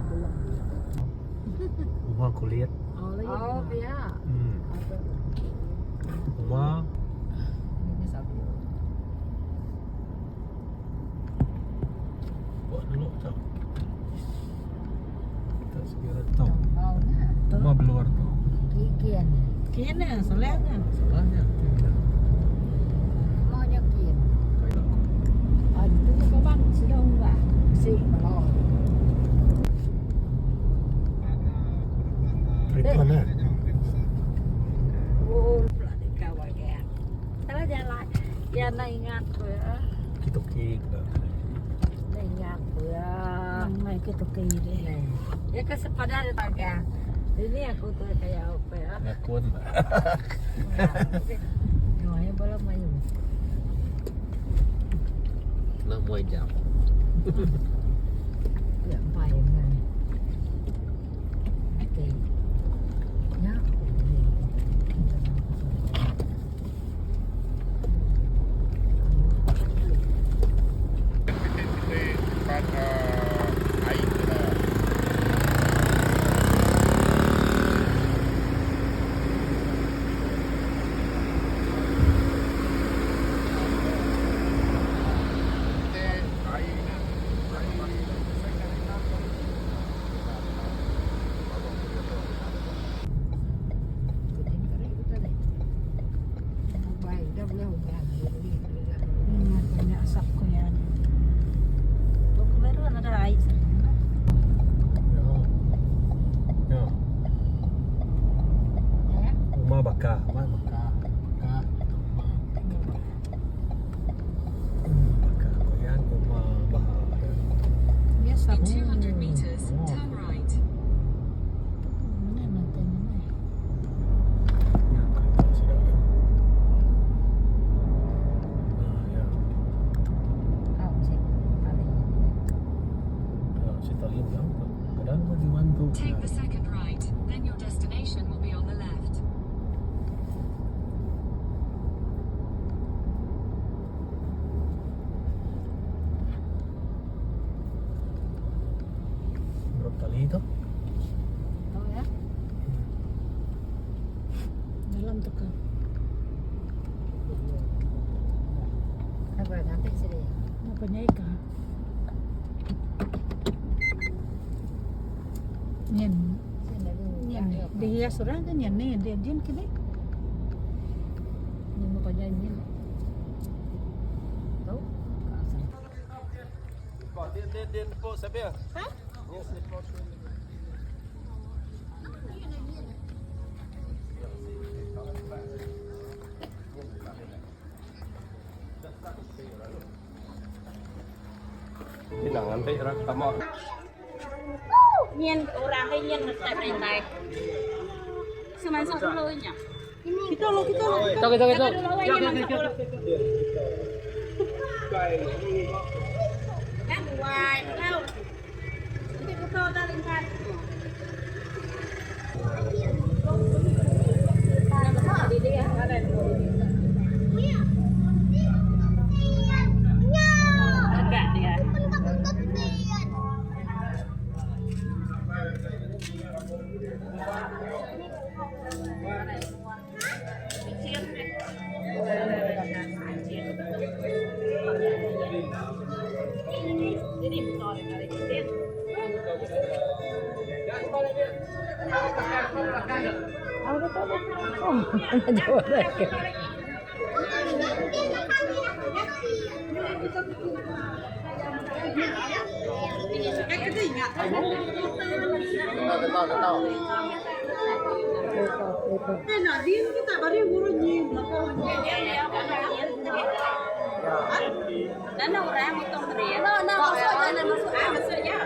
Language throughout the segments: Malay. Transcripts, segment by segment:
belum. Rumah kulit. Oh, iya. Rumah. Ini satu. Buat dulu tak. Tak sekira tahu. Oh, nah. Rumah berluar tu. Kian. Kian na, salahnya. Salahnya. Maunya kian. Kayak aku. Itu ke bang sudah enggak. Si mau. Tripan eh. Oh, berarti kawan ya. Kalau jalan, ya nak ingat ya. Kita kik dah. Nak ingat ya. Mai kita kiri. Ya kesepadan tak ya. Ini aku tuh kayak apa ya? Ngakun. Namanya belum main. Nak muai jam. Ya main kan. Oke. Ya. Banyak asap ko yan. Huwag meron na ay. Ya. Rumah bakar. Rumah bakar. Bakar. Bakar. Yang rumah bahar. Biasa In ko. 200 meters, turn right. Ano natin na eh. Ya, kereta sudah. Ya. Ya, saya tak lihat yang tu. Kadang bagi mantu. Take the second right, then your destination will be on the left. Berapa kali itu? Oh ya. Dalam to ka. Apa nanti sini? Napanyay ka. Yan. Yan. Dihiya surangan yan eh. Diyan kini. Ini mau nyanyi. Tahu? Dia po sabi ah. Hilangan teh rak tama. Nhiên orang hay nhiên tại bên này sao mà sao lôi nhỉ Kita lo. Kita. các ngoài đâu thì có to ra lên can đi đi ra đây cả đi à jadi motor dari sini Jauh lagi. Nah, dia kita baru ngurusin. Nana orang itu meriah. Nana masuk maksudnya.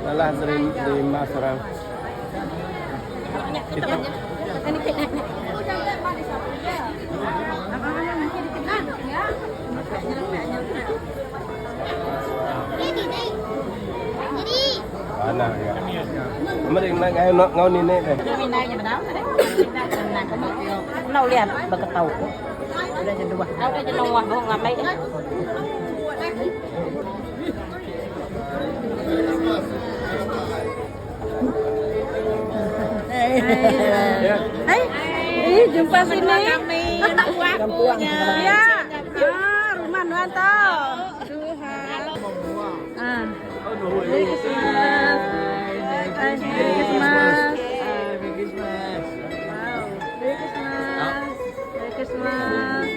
Malah terima serang. Kita mana ya? Mending ngau ni deh. Dari naiknya berapa deh? Nah, kamu nau lihat bakat tahu. Udah jadi dua. Udah jadi dua. Mau ngapain? Hai, jumpa sini. Kampungnya. Ya. Rumah Nuanto. Tuhan. Merry Christmas. Merry Christmas. Merry Christmas. Wow. Merry Christmas. Merry Christmas.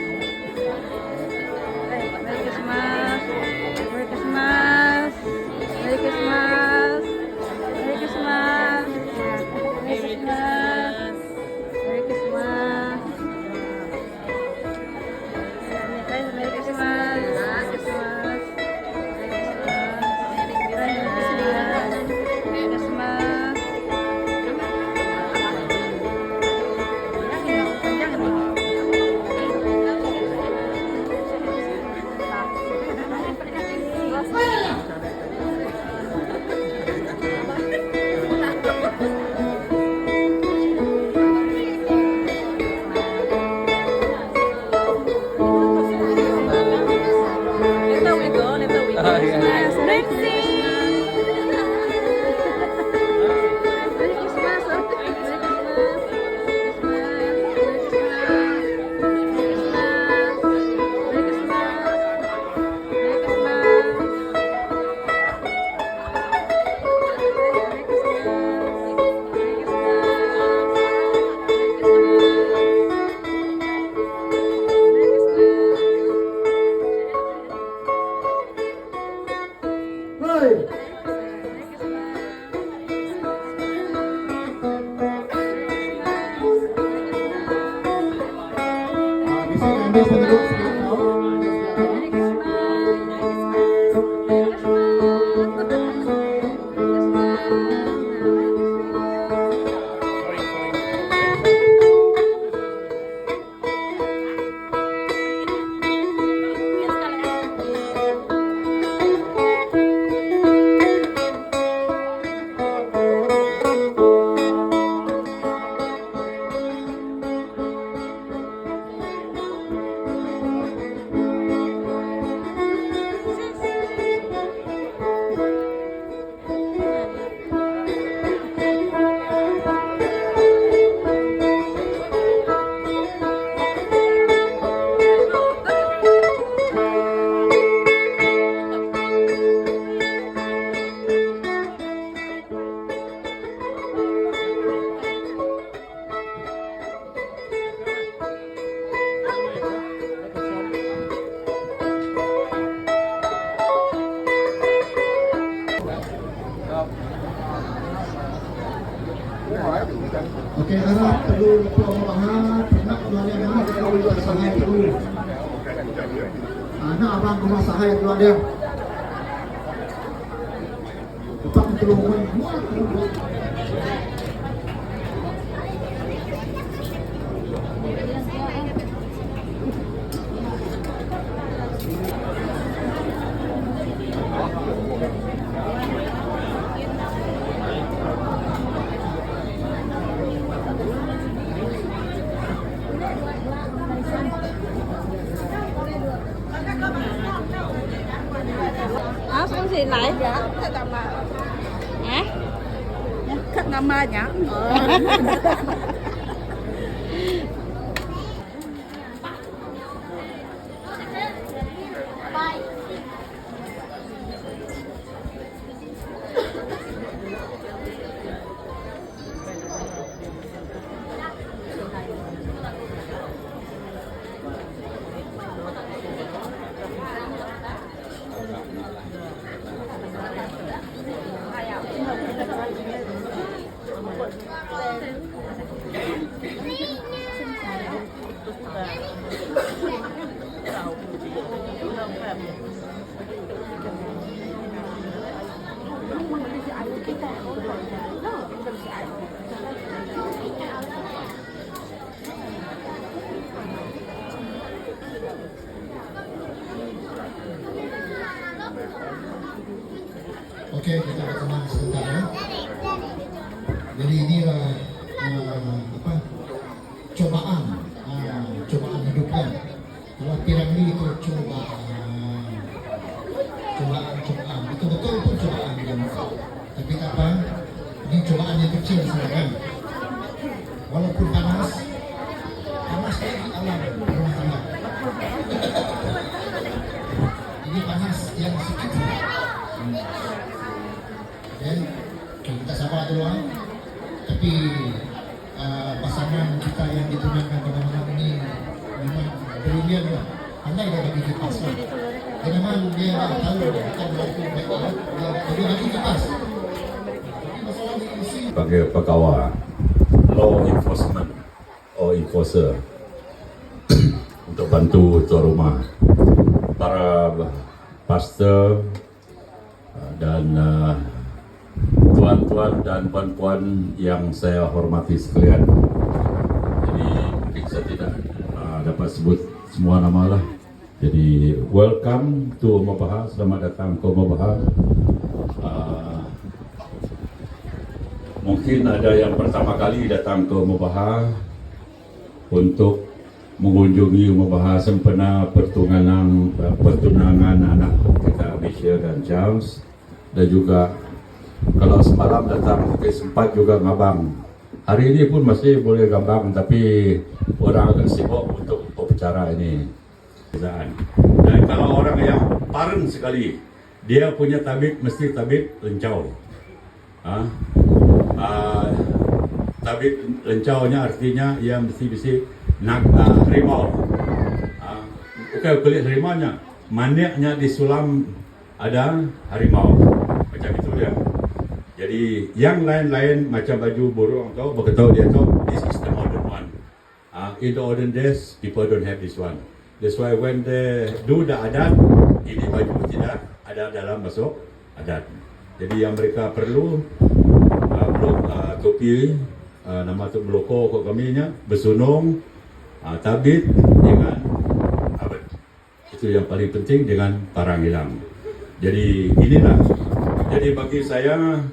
Merry Christmas. Merry Christmas. Merry Christmas. Merry Christmas. Merry Christmas. Merry Christmas. Merry Christmas. Oke, harap perlu perubahan, nak keluarga mana kalau juga sahaya perlu. Anak abang rumah sahaya keluarga. Tetap perlu. Con gì lại? Hả? Khách namanya. Oke, kita berteman sebentar ya. Jadi inilah cobaan, cobaan hidupnya. Kalau piramid itu cobaan, betul-betul pun cobaan dia. Tapi apa? Ini cobaan yang kecil sebenarnya. Walaupun panas lagi alam rumah tangga. Ini panas yang sedikit. Dan kita sabar dulu. Tapi pasangan kita yang ditunangkan pada malam ini memang brilian lah. Pandai dia bagi kipas lah. Dia memang dia tahu akan melakukan baik. Dia bagi kipas. Masalah di sini. Sebagai pegawai law enforcement or enforcer untuk bantu tuan rumah, para pastor dan tuan-tuan dan puan-puan yang saya hormati sekalian. Jadi mungkin saya tidak dapat sebut semua nama lah. Jadi welcome to Omaha, selamat datang ke Omaha. Mungkin ada yang pertama kali datang ke Omaha untuk mengunjungi Omaha sempena pertunangan anak kita Michelle dan Charles, dan juga kalau semalam datang mungkin sempat juga ngabang. Hari ini pun masih boleh ngabang, tapi orang agak sibuk untuk upacara ini. Dan kalau orang yang parent sekali, dia punya tabib mesti tabib lencau. Tabib lencaunya artinya ia mesti nak harimau. Bukan kulit harimaunya, maniaknya disulam ada harimau. Macam itu dia. Jadi yang lain-lain macam baju burung kau beritahu dia tu, this is the modern one. In the olden days, people don't have this one. That's why when they do the adat, ini baju tidak ada dalam masuk adat. Jadi yang mereka perlu topi, nama tu bloko kau kaminya, bersunung, tabit dengan abad. Itu yang paling penting dengan parang hilang. Jadi inilah. Jadi bagi saya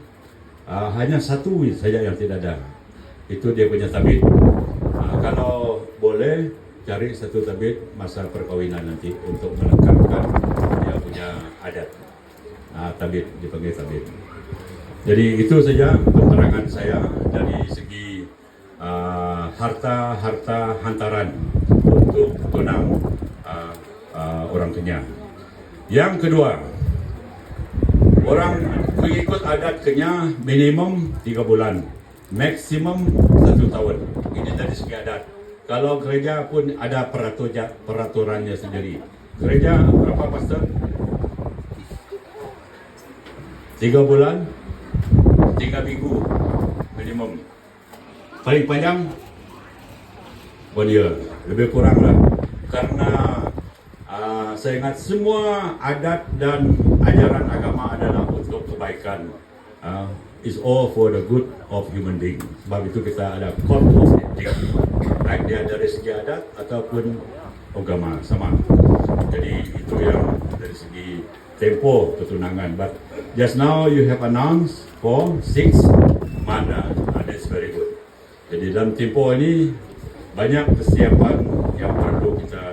hanya satu saja yang tidak ada. Itu dia punya tabit. Kalau boleh cari satu tabit masa perkawinan nanti untuk melengkapkan dia punya adat. Tabit dipanggil tabit. Jadi itu saja penerangan saya dari segi harta hantaran untuk tunang orang Kenyah. Yang kedua, orang mengikut adat Kenyah minimum 3 bulan, maksimum 1 tahun. Ini dari segi adat. Kalau gereja pun ada peraturannya sendiri. Gereja berapa pastor? 3 bulan, 3 minggu minimum. Paling panjang 1 year, lebih kurang lah. Karena saya ingat semua adat dan ajaran agama adalah untuk kebaikan. It's all for the good of human being. Sebab itu kita ada code of ethics. Baik dia dari segi adat ataupun agama sama. Jadi itu yang dari segi tempo pertunangan. But just now you have announced for 6 months. That's very good. Jadi dalam tempo ini banyak persiapan yang perlu kita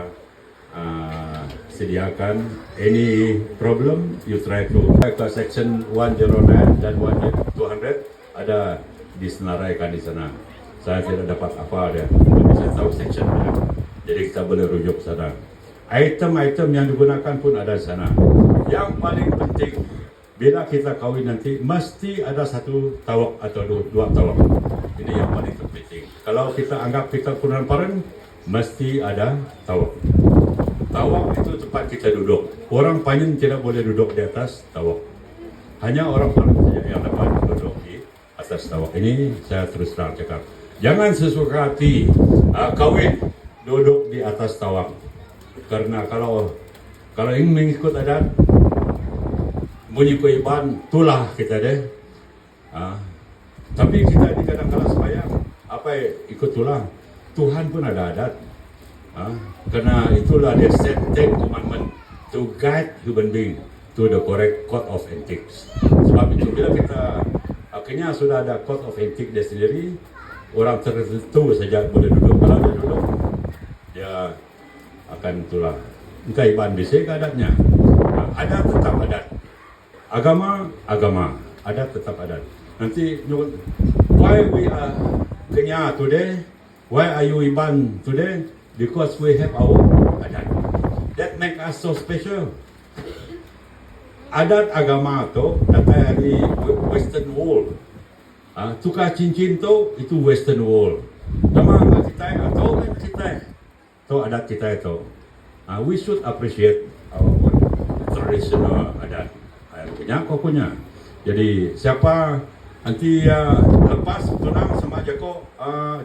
sediakan. Any problem, you try to section 109 dan 200 ada disenaraikan di sana. Saya tidak dapat apa dia, tapi saya tahu section dia. Jadi kita boleh rujuk sana. Item-item yang digunakan pun ada di sana. Yang paling penting, bila kita kahwin nanti, mesti ada 1 tawak atau 2 tawak. Ini yang paling penting. Kalau kita anggap kita kurang parent, mesti ada tawak. Tawak itu tempat kita duduk. Orang panjang tidak boleh duduk di atas tawak. Hanya orang panjang saja yang dapat duduk di atas tawak. Ini saya terus terang cakap. Jangan sesuka hati kahwin duduk di atas tawak. Karena kalau ingin mengikut adat, bunyi kuiban, itulah kita deh. Tapi kita di kadang-kadang sembahyang, apa ikut tulah. Tuhan pun ada adat. Karena itulah dia set 10 commandment to guide human being to the correct code of ethics. Sebab itu bila kita Kenyah sudah ada code of ethics dia sendiri. Orang tertentu saja boleh duduk. Kalau dia duduk, dia akan tulang. Entah Iban bisik adatnya. Adat tetap adat. Agama, adat tetap adat. Nanti, why we are Kenyah today? Why are you Iban today? Because we have our adat. That make us so special. Adat agama tu datang dari Western world. Tukar cincin tu itu Western world. Nama kita atau kita tu adat kita itu. We should appreciate our traditional adat. Punya kau punya. Jadi siapa nanti lepas tunang sama Joko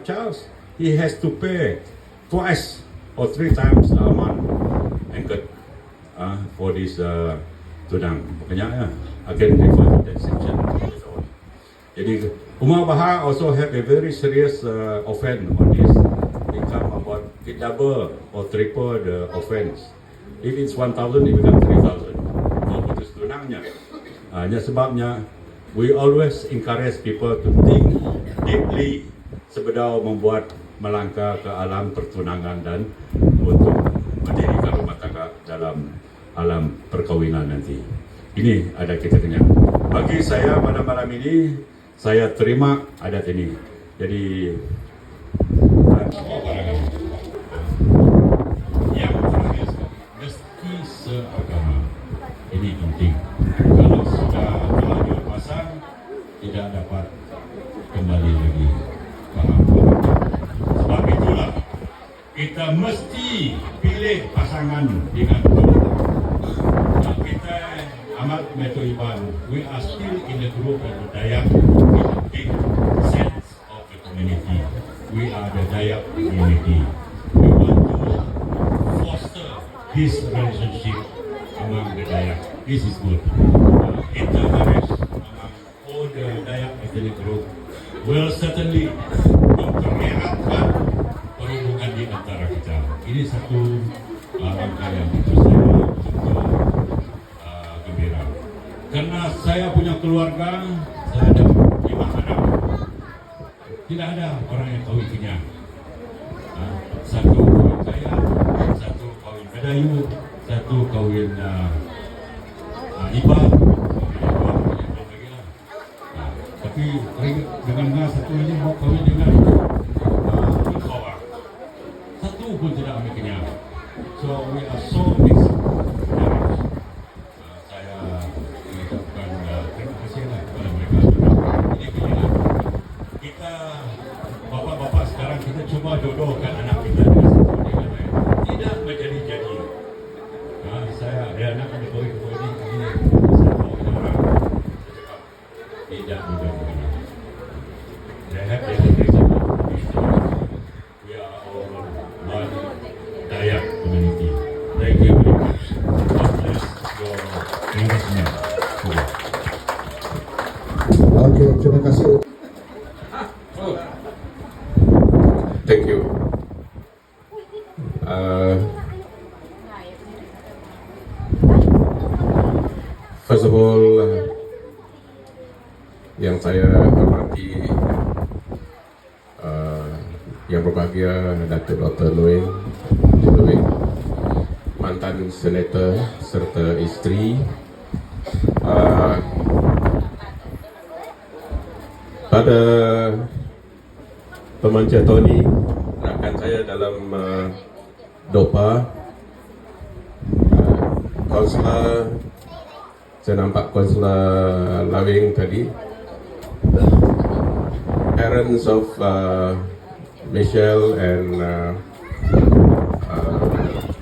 Charles, he has to pay twice or 3 times a month angkat for this tunang. Makanya again refer to that section. Jadi Umar Baha also have a very serious offense on this. It come about it double or triple the offense. If it's 1,000, it become 3,000. Mau putus tunangnya. Hanya sebabnya we always encourage people to think deeply sebelum membuat melangkah ke alam pertunangan dan untuk mendirikan rumah tangga dalam alam perkawinan nanti. Ini adat kita kenyang. Bagi saya pada malam ini, saya terima adat ini. Jadi yang terakhir, mesti seagama. Ini penting. Kalau sudah terlanjur pasang, tidak dapat kembali lagi. Paham? Sebab itulah kita mesti pilih pasangan dengan betul. Kita amat Meto Iban, we are still in the group of the Dayak with a big sense of the community. We are the Dayak community. We want to foster this relationship among the Dayak. This is good. Intermarriage among all the Dayak ethnic group will certainly mempereratkan perhubungan di antara kita. Ini satu langkah yang itu saya sungguh gembira. Karena saya punya keluarga, saya ada 5 anak. Tidak ada orang yang kawin kenyang. Satu kawin kaya, satu kawin Medayu, satu kawin Iba, tapi dengan satu lagi mau kawin dengan Bukawak. Satu pun tidak ambil kenyang. So we are so mixed. Saya mengucapkan terima kasih lah kepada mereka. Ini begini. Kita bapak-bapak sekarang kita cuba jodohkan anak kita dengan satu dengan lain. Tidak menjadi-jadi. Saya ada anak ada kawin ini. Saya bawa ke orang. Tidak mudah begini. They have their reason. We are all one Dayak community. Thank you very much. God bless your investment. Oke, terima kasih. Thank you. First of all, yang saya hormati, yang berbahagia Datuk Dr. Luing, mantan senator serta isteri, pada Pemanca Tony, rakan saya dalam DOPA, kaunselor, saya nampak kaunselor Lawing tadi, parents of Michelle and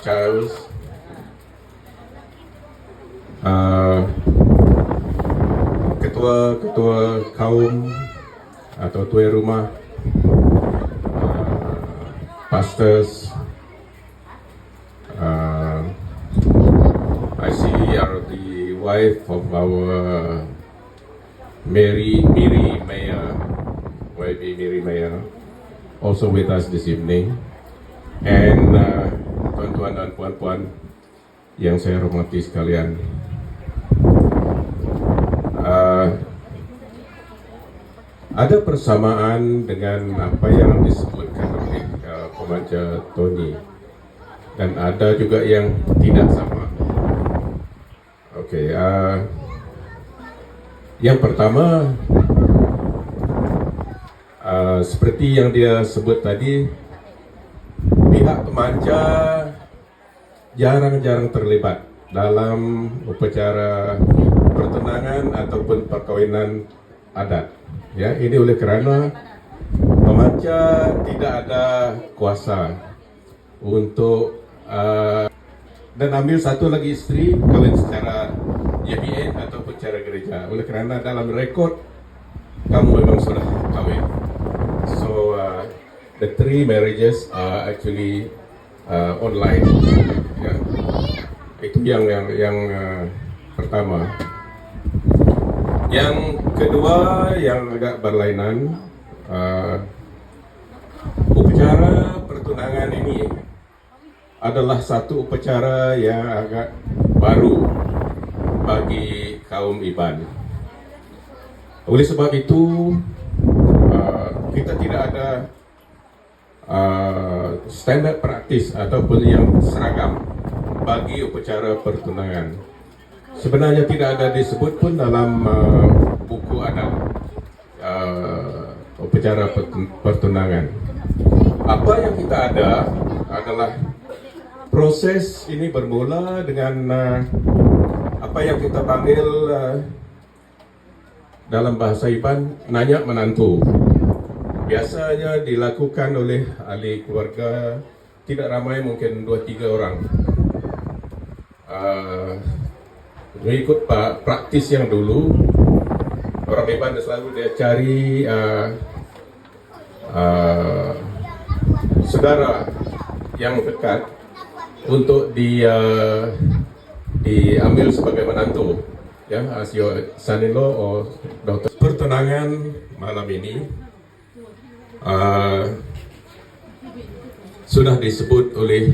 Charles, ketua-ketua kaum atau tuan rumah, pastors, I see are the wife of our Miri Mayor, YB Miri Mayor, also with us this evening, and tuan-tuan dan puan-puan yang saya hormati sekalian. ada persamaan dengan apa yang disebutkan oleh pembaca Tony, dan ada juga yang tidak sama. Okey, yang pertama, seperti yang dia sebut tadi, pihak pemanja jarang-jarang terlibat dalam upacara pertunangan ataupun perkahwinan adat. Ya, ini oleh kerana pemanja tidak ada kuasa untuk dan ambil satu lagi isteri kahwin secara YBN ataupun secara gereja. Oleh kerana dalam rekod kamu memang sudah kahwin. So the 3 marriages are actually online. Ya. Itu yang pertama. Yang kedua yang agak berlainan, upacara pertunangan ini adalah satu upacara yang agak baru bagi kaum Iban. Oleh sebab itu, kita tidak ada standar praktis ataupun yang seragam bagi upacara pertunangan. Sebenarnya tidak ada disebut pun dalam buku adat upacara pertunangan. Apa yang kita ada adalah proses ini bermula dengan apa yang kita panggil dalam bahasa Iban nanya menantu. Biasanya dilakukan oleh ahli keluarga, tidak ramai, mungkin 2-3 orang. Mengikut praktis yang dulu, orang Iban selalu dia cari saudara yang dekat untuk diambil sebagai menantu, ya, as your son-in-law or daughter. Pertunangan malam ini sudah disebut oleh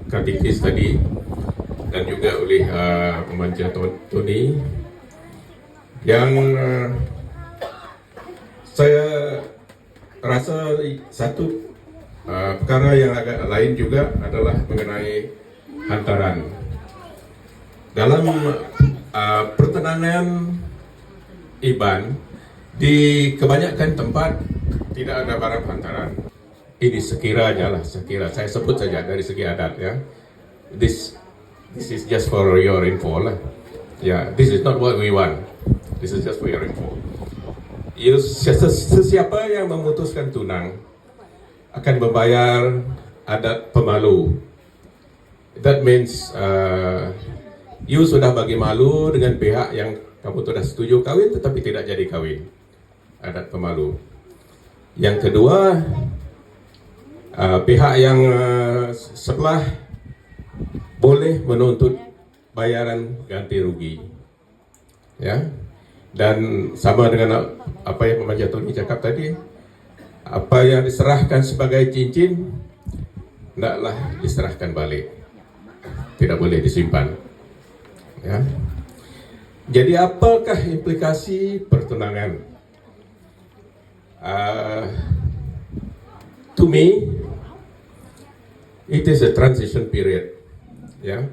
katekis tadi dan juga oleh pemanja Tony, yang saya rasa satu perkara yang agak lain juga adalah mengenai hantaran. Dalam pertunangan Iban, di kebanyakan tempat tidak ada barang hantaran. Ini sekiranya lah, saya sebut saja dari segi adat, ya. This is just for your info lah. Ya, this is not what we want. This is just for your info. Sesiapa yang memutuskan tunang akan membayar adat pemalu. That means you sudah bagi malu dengan pihak yang kamu sudah setuju kahwin tetapi tidak jadi kahwin. Adat pemalu. Yang kedua, pihak yang sebelah boleh menuntut bayaran ganti rugi. Ya. Dan sama dengan apa yang pemanja Tony cakap tadi, apa yang diserahkan sebagai cincin hendaklah diserahkan balik, tidak boleh disimpan, ya. Jadi apakah implikasi pertunangan? To me, it is a transition period, ya.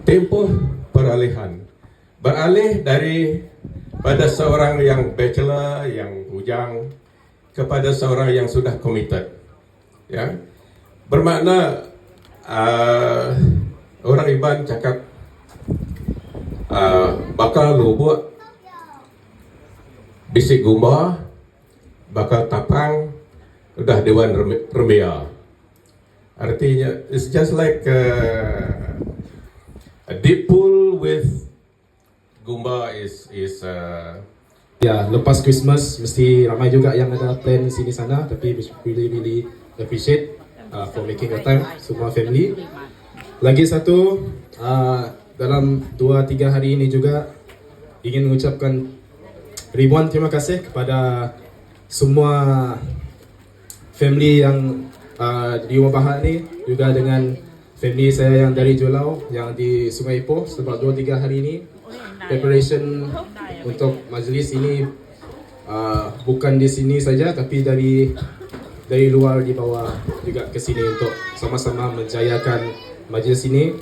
Tempoh peralihan, beralih dari pada seorang yang bachelor, yang bujang, kepada seorang yang sudah committed, ya. Bermakna orang Iban cakap bakal lubuk bisik gumba, bakal tapang udah dewan remia. Artinya it's just like a deep pool with gumba is Ya, lepas Christmas mesti ramai juga yang ada plan sini sana, tapi really appreciate for making a time semua family. Lagi satu, dalam 2-3 hari ini juga ingin mengucapkan ribuan terima kasih kepada semua family yang di rumah Bahak ni, juga dengan family saya yang dari Jolau yang di Sungai Ipoh. Sebab 2-3 hari ini preparation untuk majlis ini bukan di sini saja tapi dari luar di bawah juga ke sini untuk sama-sama menjayakan majlis ini.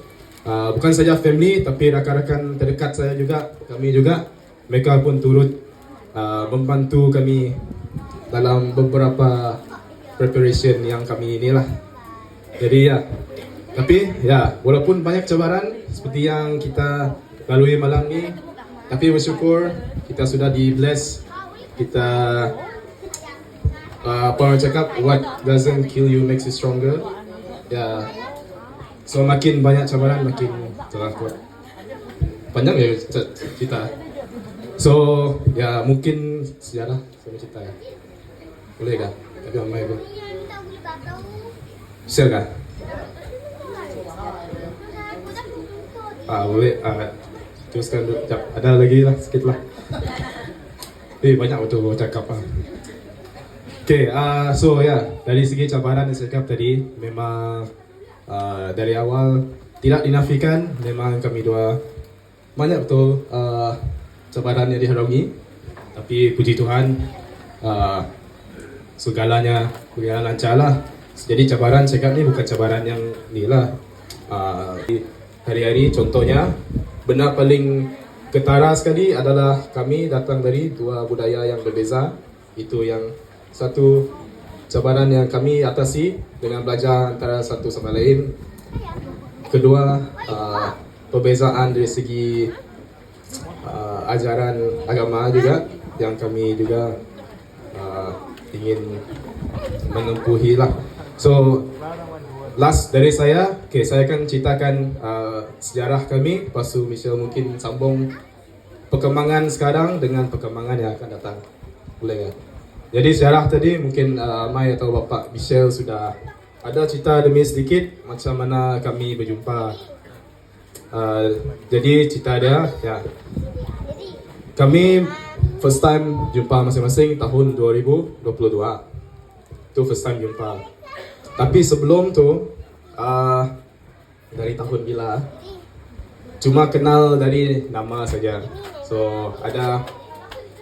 Bukan saja family tapi rakan-rakan terdekat saya juga, kami juga, mereka pun turut membantu kami dalam beberapa preparation yang kami inilah. Jadi ya, tapi ya walaupun banyak cabaran seperti yang kita lalui malam ni, tapi bersyukur kita sudah di bless. Kita apa orang cakap, what doesn't kill you makes you stronger. Ya, so makin banyak cabaran makin telah kuat. Panjang ya cerita. So ya mungkin sejarah sama cerita ya. Boleh kah? Tapi ramai pun. Share kah? Boleh. Teruskan dulu. Sekejap. Ada lagi lah sikit lah. Banyak betul cakap lah. Okay, so ya, dari segi cabaran yang saya cakap tadi, memang dari awal tidak dinafikan, memang kami dua banyak betul cabaran yang dihalangi. Tapi puji Tuhan, segalanya berjalan lancar lah. Jadi cabaran saya cakap ni bukan cabaran yang ni lah. Hari-hari contohnya, benar paling ketara sekali adalah kami datang dari dua budaya yang berbeza. Itu yang satu cabaran yang kami atasi dengan belajar antara satu sama lain. Kedua, perbezaan dari segi ajaran agama juga yang kami juga ingin menempuhi lah. So last dari saya, saya akan ceritakan sejarah kami. Lepas tu Michelle mungkin sambung perkembangan sekarang dengan perkembangan yang akan datang. Boleh ya? Jadi sejarah tadi mungkin Mai atau Bapak Michelle sudah ada cerita demi sedikit macam mana kami berjumpa. Jadi cerita dia, ya, kami first time jumpa masing-masing tahun 2022. Itu first time jumpa. Tapi sebelum tu, dari tahun bila, cuma kenal dari nama saja. So ada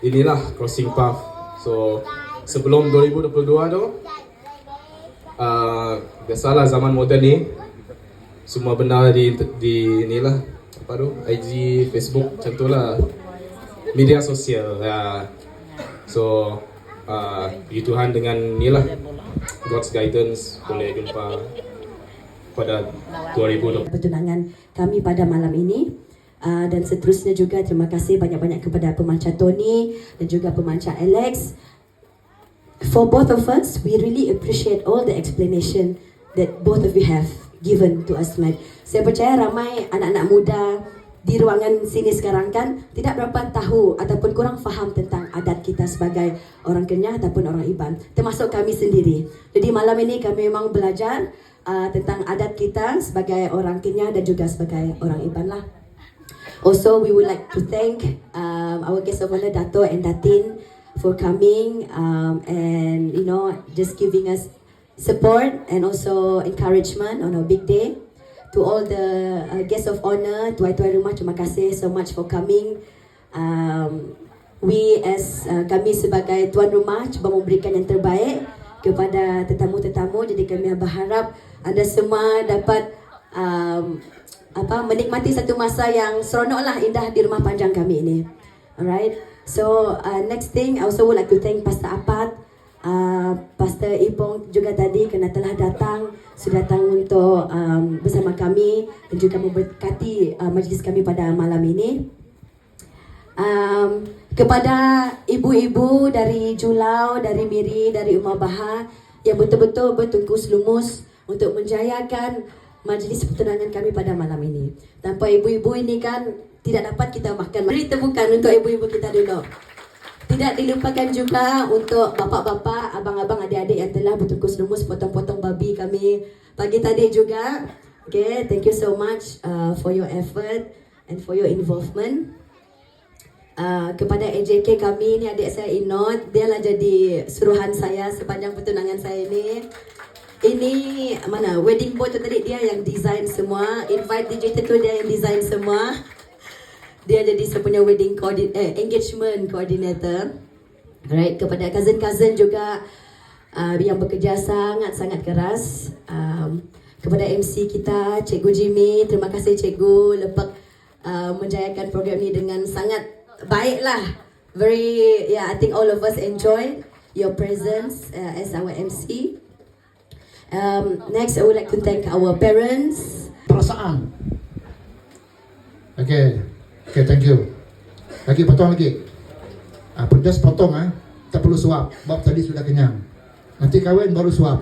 inilah crossing path. So sebelum 2022 tu, biasalah zaman moden ni, semua benda di inilah apa tu, IG, Facebook, macam tu lah, media sosial. So puji Tuhan dengan inilah God's guidance boleh jumpa pada 2020. Pertunangan kami pada malam ini. Dan seterusnya juga terima kasih banyak-banyak kepada pemancar Tony dan juga pemancar Alex. For both of us, we really appreciate all the explanation that both of you have given to us tonight. Saya percaya ramai anak-anak muda di ruangan sini sekarang kan tidak berapa tahu ataupun kurang faham tentang adat kita sebagai orang Kenyah ataupun orang Iban, termasuk kami sendiri. Jadi malam ini kami memang belajar tentang adat kita sebagai orang Kenyah dan juga sebagai orang Iban lah. Also, we would like to thank our guest of honor, Dato and Datin, for coming and just giving us support and also encouragement on our big day. To all the guests of honor, tuai-tuai rumah, terima kasih so much for coming. We as kami sebagai tuan rumah cuba memberikan yang terbaik kepada tetamu-tetamu. Jadi kami berharap anda semua dapat menikmati satu masa yang seronoklah, indah di rumah panjang kami ini. Alright. So next thing, I also would like to thank Pastor Apat, Pastor Ipong juga tadi kerana telah datang, sudah datang untuk bersama kami dan juga memberkati majlis kami pada malam ini. Kepada ibu-ibu dari Julau, dari Miri, dari Umar Bahar yang betul-betul bertungkus lumus untuk menjayakan majlis pertunangan kami pada malam ini. Tanpa ibu-ibu ini kan tidak dapat kita makan. Beri tepukan untuk ibu-ibu kita dulu. Tidak dilupakan juga untuk bapak-bapak, abang-abang, adik-adik yang telah bertungkus lumus potong-potong babi kami pagi tadi juga. Okay, thank you so much for your effort and for your involvement. Kepada AJK kami ni, adik saya Inot, dia lah jadi suruhan saya sepanjang pertunangan saya ini. Ini mana wedding board tu tadi dia yang design semua, invite DJ tu dia yang design semua. Dia jadi saya punya wedding engagement coordinator. Alright, kepada cousin-cousin juga yang bekerja sangat-sangat keras. Kepada MC kita, Cikgu Jimmy, terima kasih Cikgu Lepek menjayakan program ini dengan sangat baiklah. Very, yeah, I think all of us enjoy your presence as our MC. Next, I would like to thank our parents. Perasaan. Okay, thank you. Lagi potong lagi. Pedas potong tak perlu suap. Sebab tadi sudah kenyang. Nanti kahwin baru suap.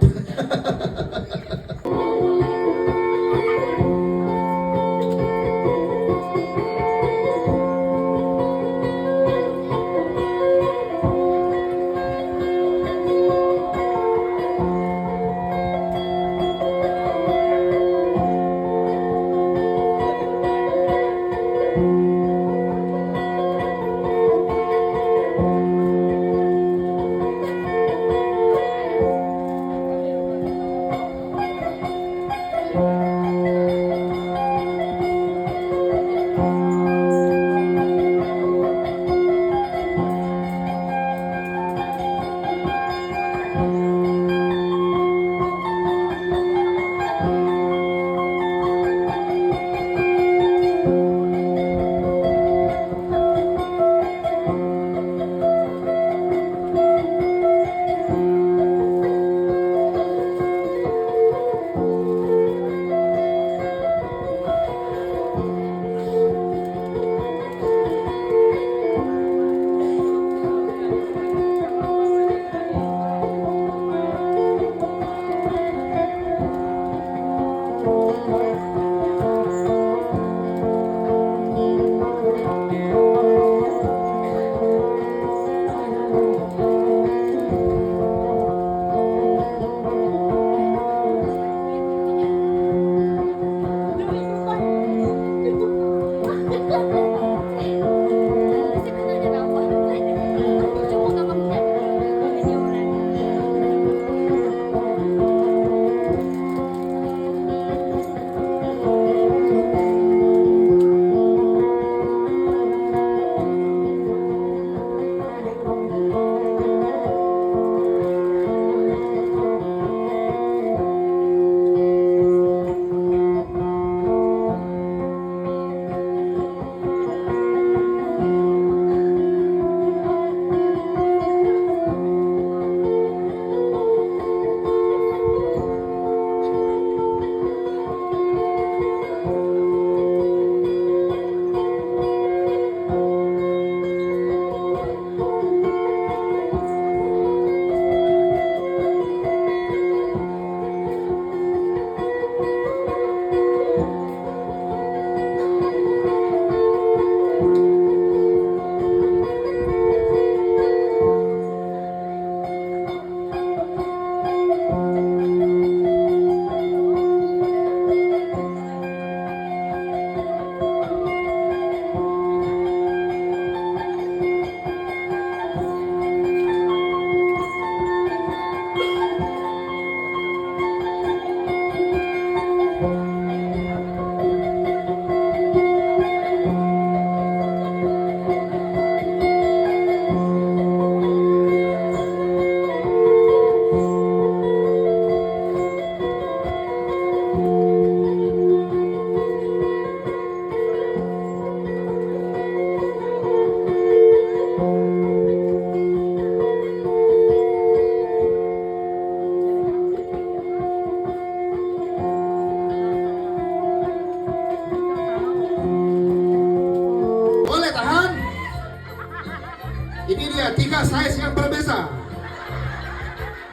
Ini dia 3 saiz yang berbeza.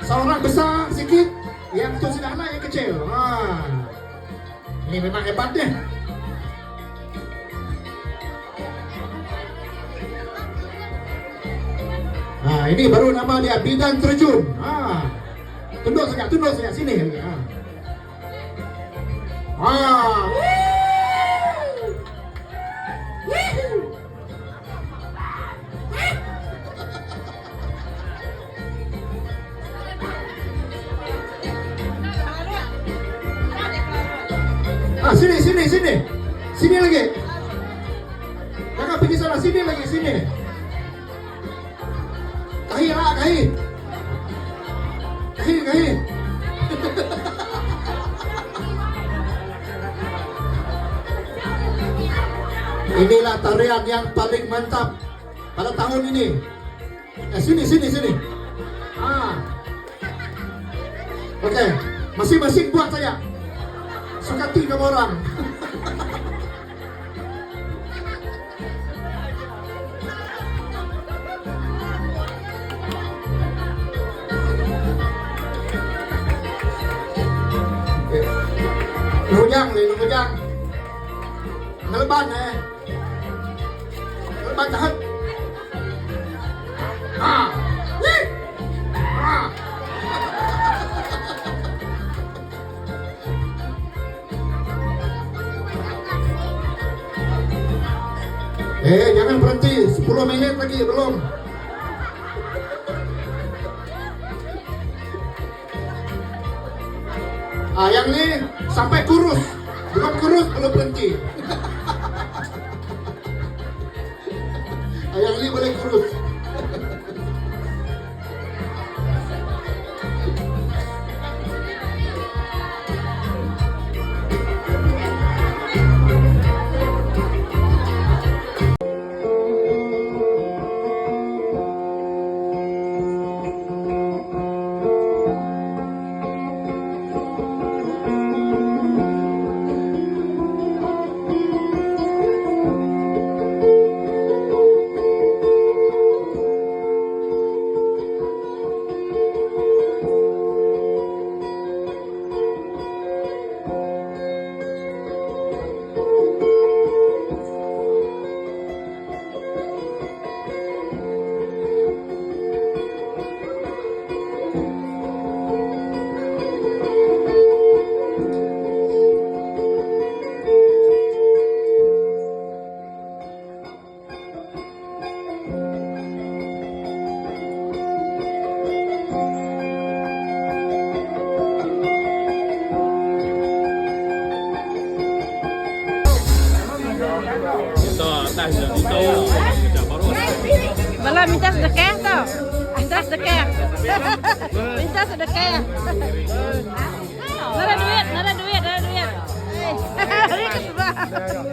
Seorang besar sikit, yang itu sederhana, yang kecil. Ini memang hebatnya. Ini baru nama dia Bidan Terjun. Tunduk saja sini. Sini lagi. Jangan pergi sana, sini lagi, sini. Kahir lah, kahir. Kahir. Inilah tarian yang paling mantap pada tahun ini. Sini. Oke, masing-masing buat saya. Sukati kamu orang. Lumujang. Ngeleban Ngeleban tahan. Jangan berhenti, 10 menit lagi belum. Yang ini sampai kurus, belum berhenti. Yang ini boleh kurus. Malah minta sedekah tau. Minta sedekah. Minta sedekah. Nara duit. Ini kesempatan.